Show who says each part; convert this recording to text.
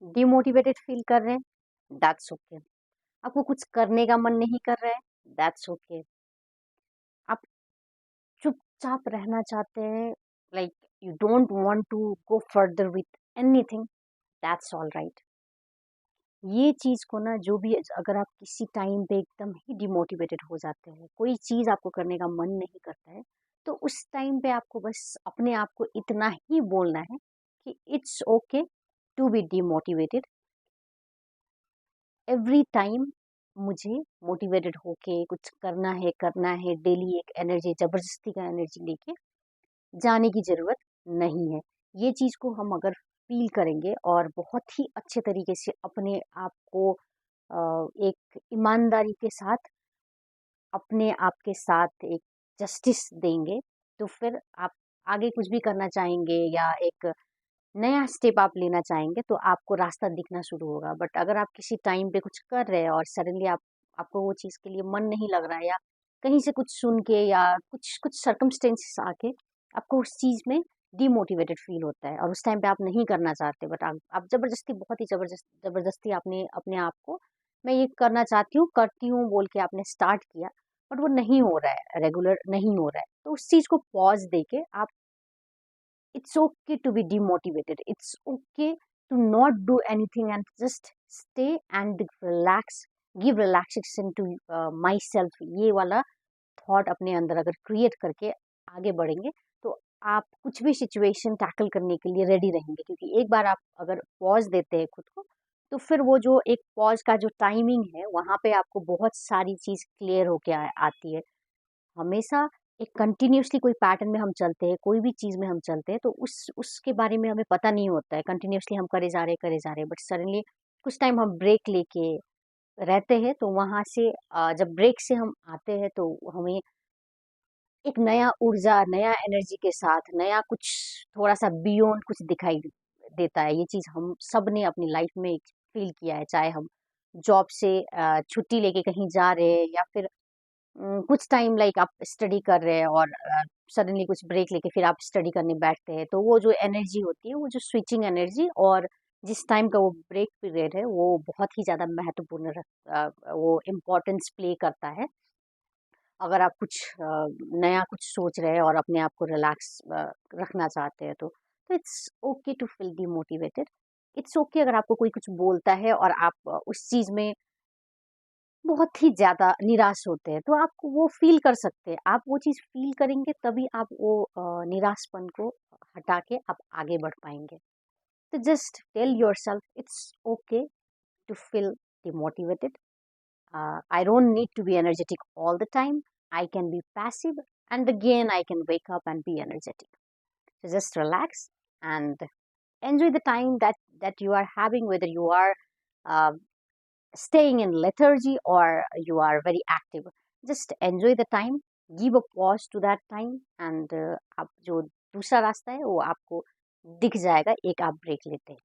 Speaker 1: Demotivated feel कर रहे हैं, दैट्स ओके। आपको कुछ करने का मन नहीं कर रहा है, दैट्स ओके। आप चुपचाप रहना चाहते हैं, like you don't want to go further with anything, that's all right. ये चीज़ को ना, जो भी अगर आप किसी टाइम पे एकदम ही डिमोटिवेटेड हो जाते हैं, कोई चीज़ आपको करने का मन नहीं करता है, तो उस टाइम पे आपको बस अपने आप को इतना ही बोलना है कि it's okay to be demotivated. Every time मुझे मोटिवेटेड होके कुछ करना है डेली, एक एनर्जी, ज़बरदस्ती का एनर्जी लेके जाने की ज़रूरत नहीं है। ये चीज़ को हम अगर फ़ील करेंगे और बहुत ही अच्छे तरीके से अपने आप को एक ईमानदारी के साथ अपने आप के साथ एक जस्टिस देंगे, तो फिर आप आगे कुछ भी करना चाहेंगे या एक नया स्टेप आप लेना चाहेंगे, तो आपको रास्ता दिखना शुरू होगा। बट अगर आप किसी टाइम पे कुछ कर रहे हैं और सडनली आपको वो चीज़ के लिए मन नहीं लग रहा है, या कहीं से कुछ सुन के या कुछ कुछ सर्कमस्टेंसेस आके आपको उस चीज़ में डिमोटिवेटेड फील होता है और उस टाइम पे आप नहीं करना चाहते, बट आप ज़बरदस्ती, बहुत ही ज़बरदस्ती आपने अपने आप को, मैं ये करना चाहती हूँ, करती हूँ बोल के आपने स्टार्ट किया, बट वो नहीं हो रहा है, रेगुलर नहीं हो रहा है, तो उस चीज़ को पॉज़ देके आप, it's okay to be demotivated, it's okay to not do anything and just stay and relax, give relaxation to myself। ये वाला थॉट अपने अंदर अगर क्रिएट करके आगे बढ़ेंगे, तो आप कुछ भी सिचुएशन टैकल करने के लिए रेडी रहेंगे, क्योंकि एक बार आप अगर पॉज देते हैं खुद को, तो फिर वो जो एक पॉज का जो टाइमिंग है, वहाँ पे आपको बहुत सारी चीज़ क्लियर होके आती है। हमेशा एक कंटिन्यूअसली कोई पैटर्न में हम चलते हैं, कोई भी चीज़ में हम चलते हैं, तो उसके बारे में हमें पता नहीं होता है, कंटिन्यूअसली हम करे जा रहे हैं, बट सडनली कुछ टाइम हम ब्रेक लेके रहते हैं, तो वहाँ से जब ब्रेक से हम आते हैं, तो हमें एक नया ऊर्जा, नया एनर्जी के साथ, नया कुछ थोड़ा-सा बियॉन्ड कुछ दिखाई देता है। ये चीज़ हम सब ने अपनी लाइफ में फ़ील किया है, चाहे हम जॉब से छुट्टी लेके कहीं जा रहे हैं, या फिर कुछ टाइम लाइक आप स्टडी कर रहे हैं और सडनली कुछ ब्रेक लेके फिर आप स्टडी करने बैठते हैं, तो वो जो एनर्जी होती है, वो जो स्विचिंग एनर्जी और जिस टाइम का वो ब्रेक पीरियड है, वो बहुत ही ज़्यादा महत्वपूर्ण वो इम्पोर्टेंस प्ले करता है। अगर आप कुछ नया कुछ सोच रहे हैं और अपने आप को रिलैक्स रखना चाहते हैं, तो it's okay to feel demotivated. It's okay अगर आपको कोई कुछ बोलता है और आप उस चीज़ में बहुत ही ज़्यादा निराश होते हैं, तो आप वो फ़ील कर सकते हैं। आप वो चीज़ फ़ील करेंगे, तभी आप वो निराशपन को हटा के आप आगे बढ़ पाएँगे। तो just tell yourself it's okay to feel demotivated. I don't need to be energetic all the time. I can be passive, and again I can wake up and be energetic. So just relax and enjoy the time that you are having, whether you are uh, staying in lethargy or you are very active. Just enjoy the time, give a pause to that time, and आप जो दूसरा रास्ता है वो आपको दिख जाएगा, एक आप ब्रेक लेते हैं।